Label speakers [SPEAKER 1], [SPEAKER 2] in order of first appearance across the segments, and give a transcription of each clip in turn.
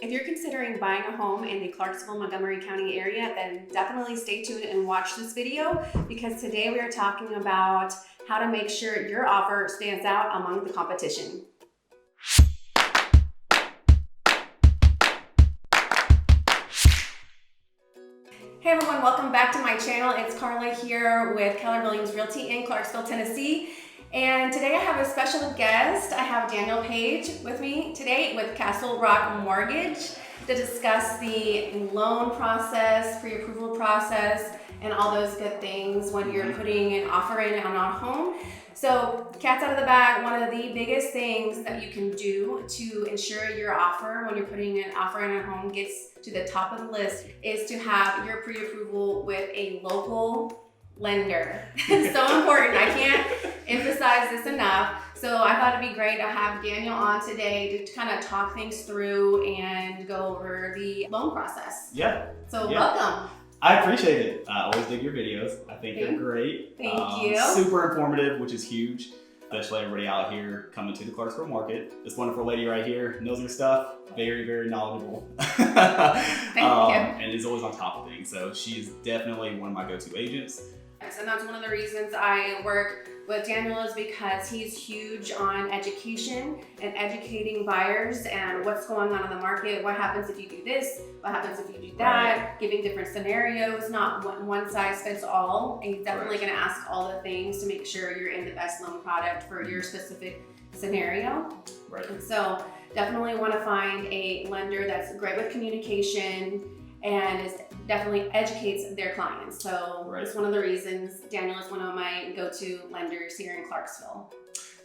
[SPEAKER 1] If you're considering buying a home in the Clarksville, Montgomery County area, then definitely stay tuned and watch this video because today we are talking about how to make sure your offer stands out among the competition. Hey everyone, welcome back to my channel. It's Carla here with Keller Realty in Clarksville, Tennessee. And today I have a special guest. I have Daniel Page with me today with Castle Rock Mortgage to discuss the loan process, pre-approval process, and all those good things when you're putting an offer in on a home. So cat's out of the bag, one of the biggest things that you can do to ensure your offer when you're putting an offer in a home gets to the top of the list is to have your pre-approval with a local lender. It's so important. I can't emphasize this enough. So I thought it'd be great to have Daniel on today to kind of talk things through and go over the loan process.
[SPEAKER 2] Yeah.
[SPEAKER 1] So welcome.
[SPEAKER 2] I appreciate it. I always dig your videos. I think they're great.
[SPEAKER 1] Thank you.
[SPEAKER 2] Super informative, which is huge, especially everybody out here coming to the Clarksville market. This wonderful lady right here knows her stuff. Very, very knowledgeable.
[SPEAKER 1] Thank you.
[SPEAKER 2] And is always on top of things. So she is definitely one of my go-to agents.
[SPEAKER 1] Yes, and that's one of the reasons I work with Daniel is because he's huge on education and educating buyers and what's going on in the market, what happens if you do this, what happens if you do that, giving different scenarios, not one size fits all. And he's definitely going to ask all the things to make sure you're in the best loan product for your specific scenario.
[SPEAKER 2] Right.
[SPEAKER 1] And so definitely want to find a lender that's great with communication and is definitely educates their clients. So it's one of the reasons Daniel is one of my go-to lenders here in Clarksville.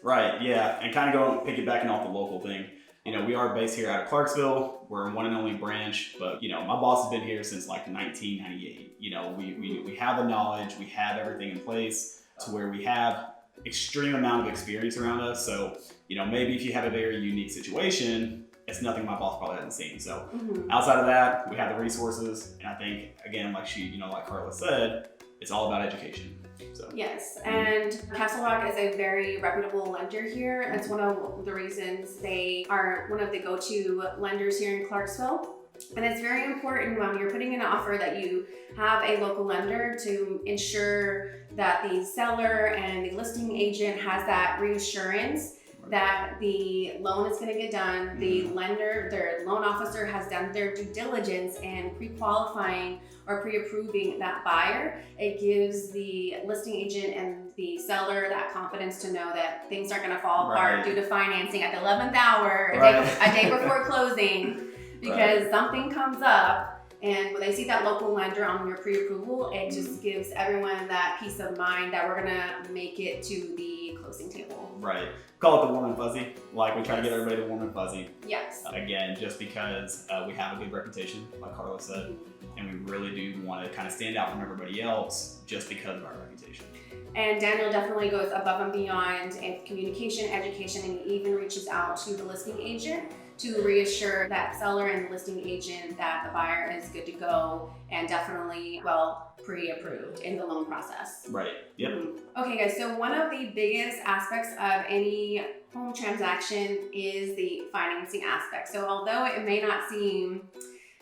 [SPEAKER 2] Right, yeah, and kind of piggybacking off the local thing. You know, we are based here out of Clarksville. We're one and only branch, but you know, my boss has been here since like 1998. You know, we have the knowledge, we have everything in place to where we have extreme amount of experience around us. So, you know, maybe if you have a very unique situation, it's nothing my boss probably hasn't seen. So outside of that, we have the resources. And I think, again, like like Carla said, it's all about education. So
[SPEAKER 1] yes, and Castle Rock is a very reputable lender here. It's one of the reasons they are one of the go-to lenders here in Clarksville. And it's very important when you're putting in an offer that you have a local lender to ensure that the seller and the listing agent has that reassurance that the loan is going to get done. The lender, their loan officer has done their due diligence and pre-qualifying or pre-approving that buyer. It gives the listing agent and the seller that confidence to know that things aren't going to fall apart due to financing at the 11th hour, a day before closing, because something comes up. And when they see that local lender on your pre-approval, it just gives everyone that peace of mind that we're gonna make it to the closing table.
[SPEAKER 2] Right. Call it the warm and fuzzy. Like we try to get everybody to warm and fuzzy.
[SPEAKER 1] Yes.
[SPEAKER 2] Again, just because we have a good reputation, like Carla said, and we really do want to kind of stand out from everybody else just because of our reputation.
[SPEAKER 1] And Daniel definitely goes above and beyond in communication, education, and he even reaches out to the listing agent to reassure that seller and the listing agent that the buyer is good to go and definitely pre-approved in the loan process.
[SPEAKER 2] Right. Yep.
[SPEAKER 1] Okay guys, so one of the biggest aspects of any home transaction is the financing aspect. So although it may not seem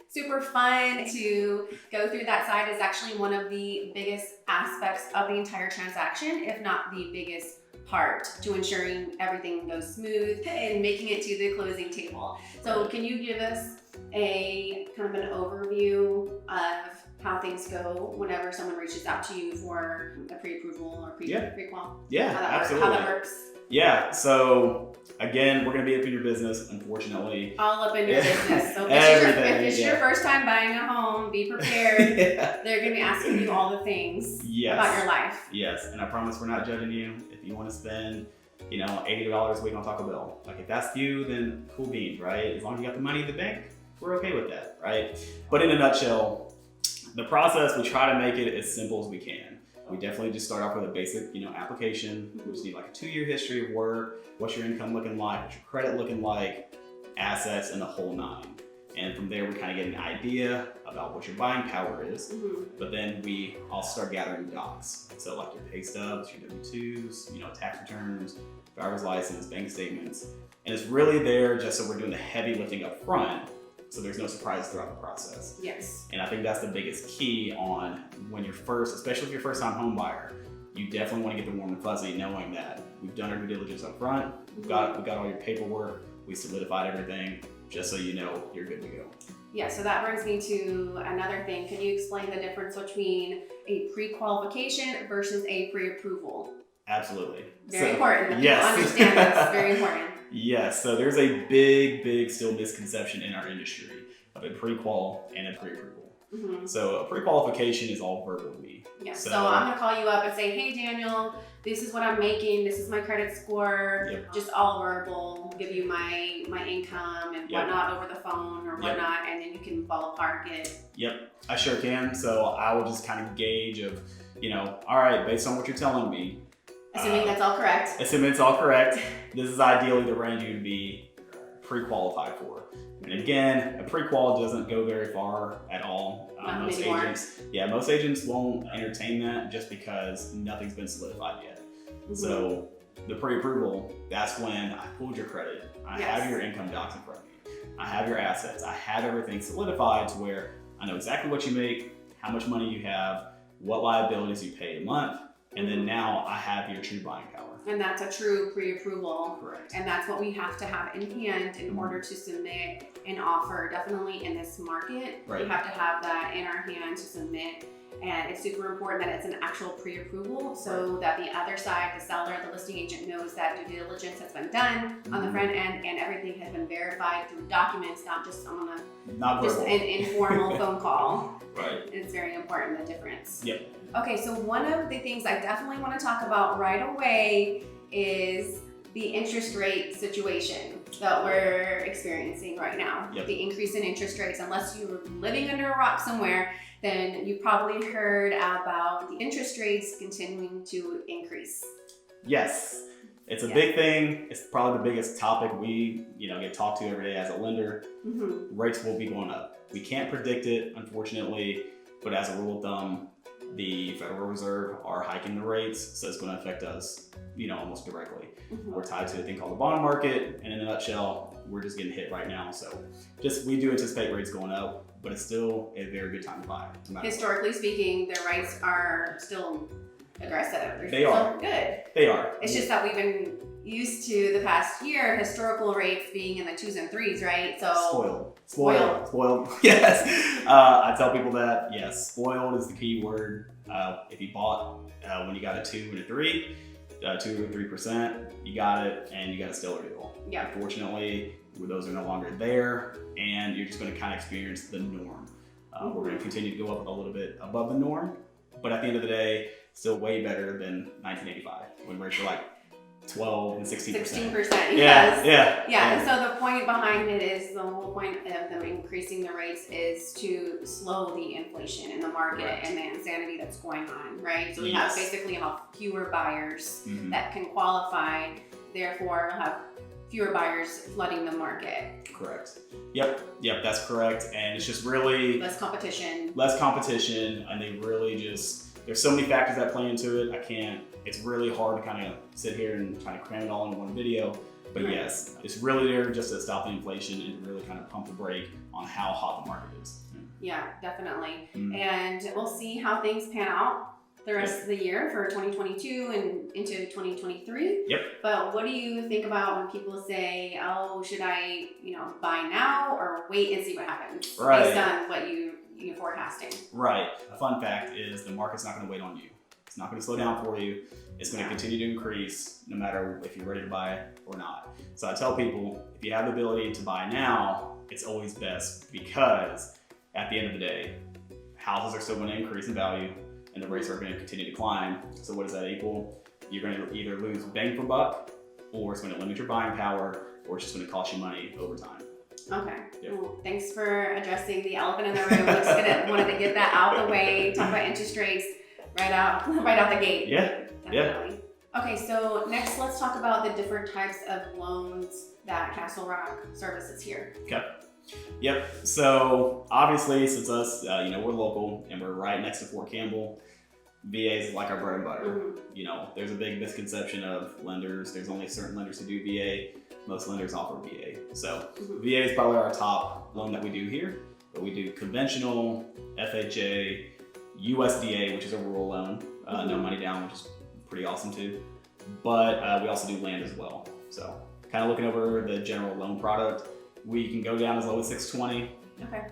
[SPEAKER 1] super fun to go through that side, is actually one of the biggest aspects of the entire transaction, if not the biggest part to ensuring everything goes smooth and making it to the closing table. So can you give us a kind of an overview of how things go whenever someone reaches out to you for a pre-approval or pre-qual?
[SPEAKER 2] Yeah, absolutely.
[SPEAKER 1] How that works?
[SPEAKER 2] Yeah, so again, we're going to be up in your business, unfortunately.
[SPEAKER 1] All up in your business. So
[SPEAKER 2] if
[SPEAKER 1] it's your first time buying a home, be prepared. They're going to be asking you all the things about your life.
[SPEAKER 2] Yes, and I promise we're not judging you. If you want to spend, $80 a week on Taco Bell, like if that's you, then cool beans, right? As long as you got the money in the bank, we're okay with that, right? But in a nutshell, the process, we try to make it as simple as we can. We definitely just start off with a basic, application. We just need like a 2-year history of work, what's your income looking like, what's your credit looking like, assets, and the whole nine. And from there, we kind of get an idea about what your buying power is. But then we also start gathering docs. So like your pay stubs, your W-2s, tax returns, driver's license, bank statements. And it's really there just so we're doing the heavy lifting up front so there's no surprises throughout the process.
[SPEAKER 1] Yes.
[SPEAKER 2] And I think that's the biggest key on when you're first, especially if you're a first-time home buyer, you definitely want to get the warm and fuzzy, knowing that we've done our due diligence up front, we've got all your paperwork, we solidified everything, just so you know you're good to go.
[SPEAKER 1] Yeah, so that brings me to another thing. Can you explain the difference between a pre-qualification versus a pre-approval?
[SPEAKER 2] Absolutely.
[SPEAKER 1] Very important that
[SPEAKER 2] yes.
[SPEAKER 1] people understand this. Very important.
[SPEAKER 2] Yes, so there's a big still misconception in our industry of a pre-qual and a pre-approval. So a pre-qualification is all verbally.
[SPEAKER 1] Yeah, so I'm gonna call you up and say, hey Daniel, this is what I'm making, this is my credit score, just all verbal, give you my income and whatnot over the phone or whatnot, and then you can ballpark it. Yep,
[SPEAKER 2] I sure can. So I will just kind of gauge of, all right, based on what you're telling me.
[SPEAKER 1] Assuming that's all correct.
[SPEAKER 2] Assuming it's all correct, this is ideally the range you would be pre-qualified for. And again, a pre-qual doesn't go very far at all. Most agents won't entertain that just because nothing's been solidified yet. So the pre-approval, that's when I pulled your credit, I have your income docs in front of me, I have your assets, I have everything solidified to where I know exactly what you make, how much money you have, what liabilities you pay a month, and then now I have your true buying power.
[SPEAKER 1] And that's a true pre-approval.
[SPEAKER 2] Correct.
[SPEAKER 1] And that's what we have to have in hand in order to submit an offer. Definitely in this market, we have to have that in our hand to submit. And it's super important that it's an actual pre-approval so that the other side, the seller, the listing agent knows that due diligence has been done on the front end and everything has been verified through documents, not just on an informal phone call.
[SPEAKER 2] Right.
[SPEAKER 1] It's very important, the difference.
[SPEAKER 2] Yep.
[SPEAKER 1] Okay, so one of the things I definitely want to talk about right away is the interest rate situation that we're experiencing right now. The increase in interest rates. Unless you're living under a rock somewhere, then you probably heard about the interest rates continuing to increase.
[SPEAKER 2] Yes, it's a big thing. It's probably the biggest topic we get talked to every day as a lender. Rates will be going up. We can't predict it, unfortunately, but as a rule of thumb, the Federal Reserve are hiking the rates, so it's going to affect us, almost directly. We're tied to a thing called the bond market, and in a nutshell, we're just getting hit right now. So we do anticipate rates going up, but it's still a very good time to buy.
[SPEAKER 1] Historically speaking, the rates are still aggressive.
[SPEAKER 2] They are
[SPEAKER 1] good.
[SPEAKER 2] They are.
[SPEAKER 1] It's just that we've been used to the past year historical rates being in the 2s and 3s, right? So
[SPEAKER 2] spoiled. Yes. I tell people that spoiled is the key word. If you bought when you got a 2 and a 3, 2 or 3%, you got it, and you got a stellar deal. Unfortunately, those are no longer there, and you're just going to kind of experience the norm. We're going to continue to go up a little bit above the norm, but at the end of the day, still way better than 1985 when rates were like 12 and 16%.
[SPEAKER 1] 16%.
[SPEAKER 2] Yeah.
[SPEAKER 1] And so the point behind it is the whole point of them increasing the rates is to slow the inflation in the market and the insanity that's going on, right? So we have fewer buyers that can qualify, therefore we'll have fewer buyers flooding the market. Correct.
[SPEAKER 2] Yep, that's correct. And it's just really
[SPEAKER 1] less competition,
[SPEAKER 2] and they really there's so many factors that play into it. It's really hard to kind of sit here and try to cram it all in one video. But yes, it's really there just to stop the inflation and really kind of pump the brake on how hot the market is.
[SPEAKER 1] Yeah, definitely. And we'll see how things pan out the rest of the year for 2022 and into 2023. But what do you think about when people say, oh, should I, buy now or wait and see what happens based on what you're forecasting? Right.
[SPEAKER 2] A fun fact is the market's not going to wait on you. It's not going to slow down for you. It's going to continue to increase no matter if you're ready to buy it or not. So I tell people, if you have the ability to buy now, it's always best because at the end of the day, houses are still going to increase in value and the rates are going to continue to climb. So what does that equal? You're going to either lose bang for buck, or it's going to limit your buying power, or it's just going to cost you money over time.
[SPEAKER 1] Okay. Well, thanks for addressing the elephant in the room. I wanted to get that out the way. Talk about interest rates right out the gate. Definitely. Okay, so next let's talk about the different types of loans that Castle Rock services here.
[SPEAKER 2] Okay. Yep. So obviously, since us, we're local and we're right next to Fort Campbell. VA is like our bread and butter.
[SPEAKER 1] Mhm.
[SPEAKER 2] You know, there's a big misconception of lenders. There's only certain lenders who do VA. Most lenders offer VA. So VA is probably our top loan that we do here. But we do conventional, FHA, USDA, which is a rural loan. No money down, which is pretty awesome too. But we also do land as well. So kind of looking over the general loan product, we can go down as low as 620.
[SPEAKER 1] Okay.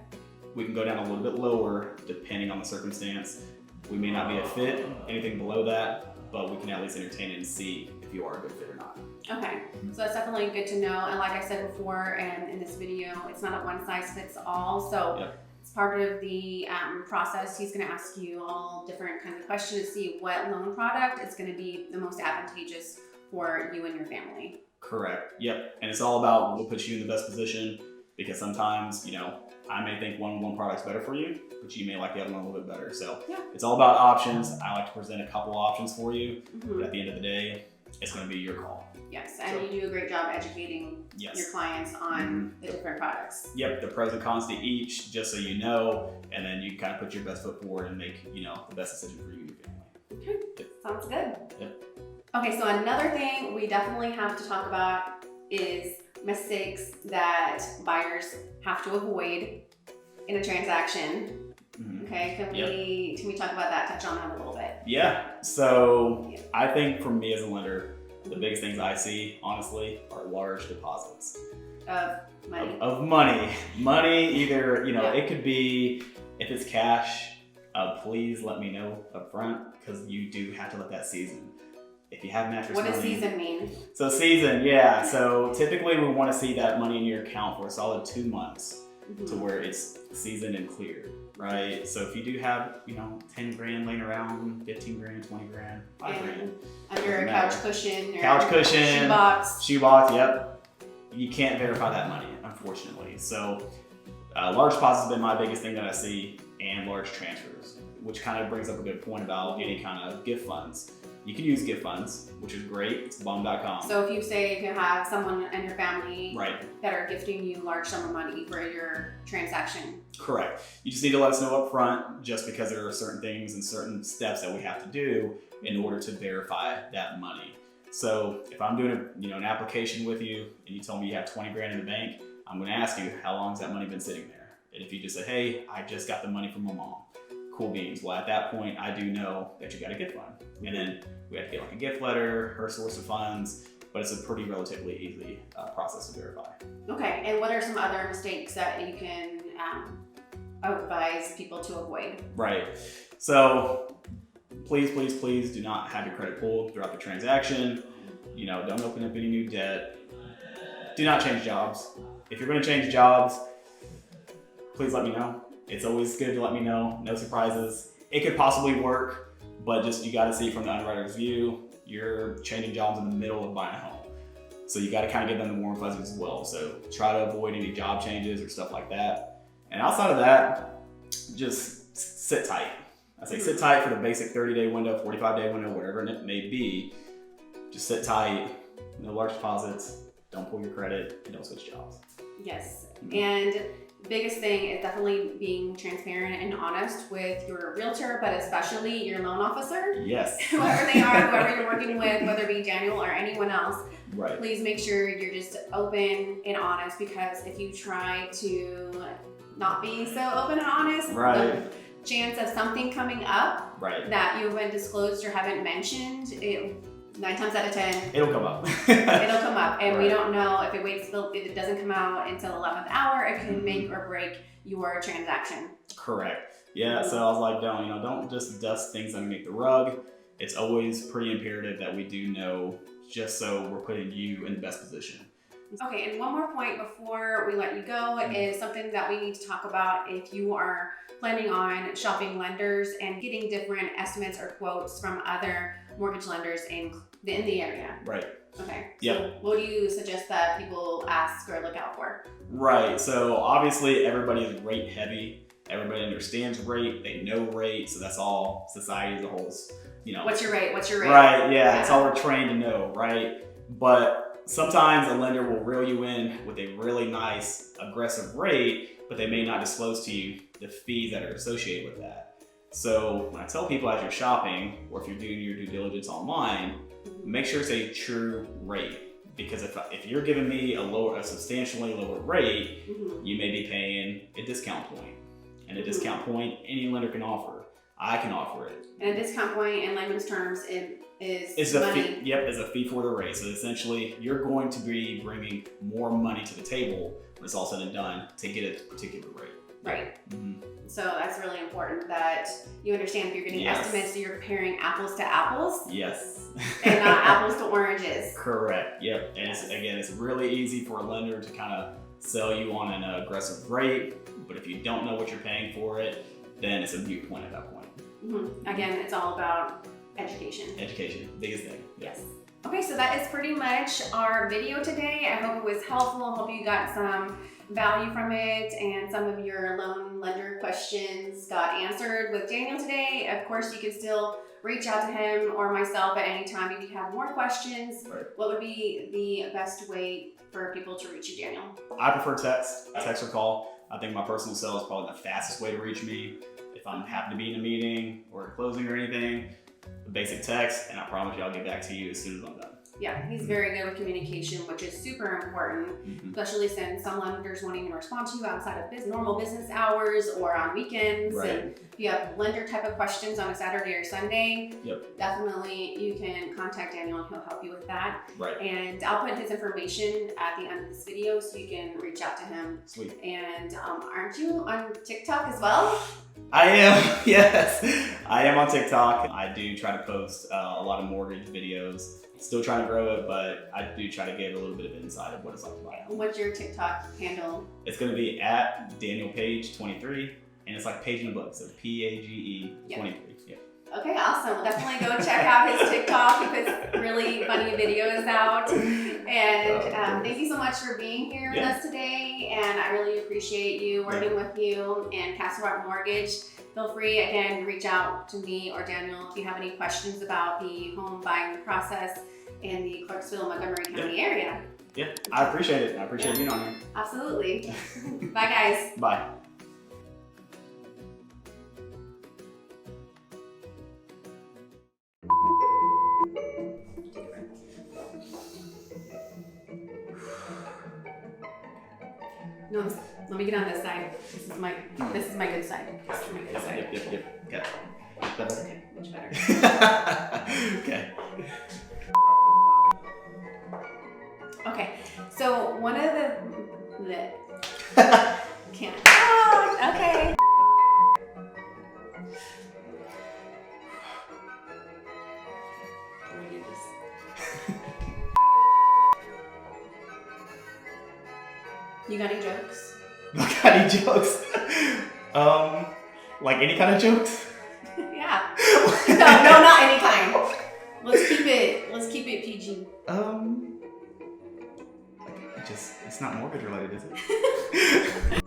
[SPEAKER 2] We can go down a little bit lower depending on the circumstance. We may not be a fit, anything below that, but we can at least entertain it and see if you are a good fit or not.
[SPEAKER 1] Okay, so that's definitely good to know. And like I said before, and in this video, it's not a one size fits all. So it's part of the process. He's going to ask you all different kinds of questions to see what loan product is going to be the most advantageous for you and your family.
[SPEAKER 2] Correct. Yep. And it's all about what puts you in the best position, because sometimes, you know, I may think one product's better for you, but you may like the other one a little bit better. So it's all about options. I like to present a couple options for you, but at the end of the day, it's going to be your call.
[SPEAKER 1] Yes, and you do a great job educating your clients on the different products.
[SPEAKER 2] Yep, the pros and cons to each, just so you know, and then you kind of put your best foot forward and make, you know, the best decision for you and your family.
[SPEAKER 1] Okay, sounds good.
[SPEAKER 2] Yep.
[SPEAKER 1] Okay, so another thing we definitely have to talk about is mistakes that buyers have to avoid in a transaction. Okay, can we talk about that, touch on that a little bit?
[SPEAKER 2] Yeah, so I think for me as a lender, the biggest things I see, honestly, are large deposits.
[SPEAKER 1] Of money?
[SPEAKER 2] Of money. Money, either, you know, it could be, if it's cash, please let me know up front, because you do have to let that season. If you have mattress money.
[SPEAKER 1] What does season mean?
[SPEAKER 2] So season, yeah. So typically we want to see that money in your account for a solid 2 months to where it's seasoned and clear, right? So if you do have, you know, 10 grand laying around, 15 grand, 20 grand, 5 grand.
[SPEAKER 1] Under a couch cushion,
[SPEAKER 2] shoebox, yep. You can't verify that money, unfortunately. So large deposits has been my biggest thing that I see, and large transfers, which kind of brings up a good point about any kind of gift funds. You can use gift funds, which is great. It's bomb.com.
[SPEAKER 1] So if you have someone in your family that are gifting you large sum of money for your transaction.
[SPEAKER 2] Correct. You just need to let us know up front, just because there are certain things and certain steps that we have to do in order to verify that money. So if I'm doing an application with you and you tell me you have 20 grand in the bank, I'm going to ask you, how long has that money been sitting there? And if you just say, hey, I just got the money from my mom. Cool beans. Well, at that point, I do know that you got a gift fund. And then we have to get like a gift letter, her source of funds, but it's a pretty relatively easy process to verify. Okay,
[SPEAKER 1] and what are some other mistakes that you can advise people to avoid?
[SPEAKER 2] Right. So please, please, please do not have your credit pulled throughout the transaction. You know, don't open up any new debt. Do not change jobs. If you're going to change jobs, please let me know. It's always good to let me know. No surprises. It could possibly work, but just you got to see from the underwriter's view, you're changing jobs in the middle of buying a home. So you got to kind of give them the warm fuzzies as well. So try to avoid any job changes or stuff like that. And outside of that, just sit tight. I say sit tight for the basic 30-day window, 45-day window, whatever it may be. Just sit tight, no large deposits, don't pull your credit, and don't switch jobs.
[SPEAKER 1] Yes, and biggest thing is definitely being transparent and honest with your realtor, but especially your loan officer.
[SPEAKER 2] Yes.
[SPEAKER 1] Whoever they are, whoever you're working with, whether it be Daniel or anyone else.
[SPEAKER 2] Right.
[SPEAKER 1] Please make sure you're just open and honest, because if you try to not be so open and honest, the chance of something coming up that you haven't disclosed or haven't mentioned, 9 times out of 10,
[SPEAKER 2] it'll come up.
[SPEAKER 1] It'll come up, and we don't know if it doesn't come out until 11th hour. It can make or break your transaction.
[SPEAKER 2] Correct. Yeah. So I was like, don't just dust things underneath the rug. It's always pretty imperative that we do know, just so we're putting you in the best position.
[SPEAKER 1] Okay, and one more point before we let you go is something that we need to talk about if you are planning on shopping lenders and getting different estimates or quotes from other mortgage lenders in the area.
[SPEAKER 2] Right.
[SPEAKER 1] Okay. So what do you suggest that people ask or look out for?
[SPEAKER 2] Right. So obviously everybody is rate heavy. Everybody understands rate. They know rate. So that's all society as a whole.
[SPEAKER 1] What's your rate? What's your rate?
[SPEAKER 2] Right. Yeah. That's all we're trained to know. Right. But sometimes a lender will reel you in with a really nice, aggressive rate, but they may not disclose to you the fees that are associated with that. So when I tell people as you're shopping, or if you're doing your due diligence online, make sure it's a true rate. Because if you're giving me a substantially lower rate, you may be paying a discount point. And a discount point, any lender can offer. I can offer it.
[SPEAKER 1] And a discount point in layman's terms is
[SPEAKER 2] a
[SPEAKER 1] money.
[SPEAKER 2] fee. Yep, is a fee for the rate. So essentially, you're going to be bringing more money to the table when it's all said and done to get a particular rate.
[SPEAKER 1] Right. So that's really important that you understand if you're getting estimates, so you're comparing apples to apples.
[SPEAKER 2] Yes.
[SPEAKER 1] And not apples to oranges.
[SPEAKER 2] Correct. Yep. And it's really easy for a lender to kind of sell you on an aggressive rate, but if you don't know what you're paying for it, then it's a moot point at that point.
[SPEAKER 1] Again, it's all about education.
[SPEAKER 2] Education, biggest thing.
[SPEAKER 1] Yes. Okay, so that is pretty much our video today. I hope it was helpful. I hope you got some value from it and some of your loan lender questions got answered with Daniel today. Of course, you can still reach out to him or myself at any time if you have more questions.
[SPEAKER 2] Right.
[SPEAKER 1] What would be the best way for people to reach you, Daniel?
[SPEAKER 2] I prefer text or call. I think my personal cell is probably the fastest way to reach me. If I'm happen to be in a meeting or a closing or anything, a basic text, and I promise you I'll get back to you as soon as I'm done.
[SPEAKER 1] Yeah, he's very good with communication, which is super important, especially since some lenders won't even respond to you outside of normal business hours or on weekends.
[SPEAKER 2] Right.
[SPEAKER 1] And if you have lender type of questions on a Saturday or Sunday, definitely you can contact Daniel and he'll help you with that.
[SPEAKER 2] Right.
[SPEAKER 1] And I'll put his information at the end of this video so you can reach out to him.
[SPEAKER 2] Sweet.
[SPEAKER 1] And aren't you on TikTok as well?
[SPEAKER 2] I am, yes. I am on TikTok. I do try to post a lot of mortgage videos. Still trying to grow it, but I do try to give a little bit of insight of what it's like to buy a home.
[SPEAKER 1] What's your TikTok handle?
[SPEAKER 2] It's going to be at DanielPage23, and it's like page in a book, so PAGE 23. Yeah.
[SPEAKER 1] Okay, awesome. Well, definitely go check out his TikTok. He puts really funny videos out. And thank you so much for being here with us today. And I really appreciate you working with you and Castle Rock Mortgage. Feel free, again, reach out to me or Daniel if you have any questions about the home buying process in the Clarksville, Montgomery County area.
[SPEAKER 2] Yeah, I appreciate it. I appreciate being on here.
[SPEAKER 1] Absolutely. Bye, guys.
[SPEAKER 2] Bye.
[SPEAKER 1] No, let me get on this side. This is my good side. This is my good side.
[SPEAKER 2] Yep. Okay. Is that better?
[SPEAKER 1] Okay, much better.
[SPEAKER 2] Okay.
[SPEAKER 1] Okay, so one of the can't. Oh, okay. Let me do this. You got any jokes?
[SPEAKER 2] Got any jokes? Like any kind of jokes?
[SPEAKER 1] Yeah. No, not any kind. Let's keep it PG.
[SPEAKER 2] It's not mortgage related, is it?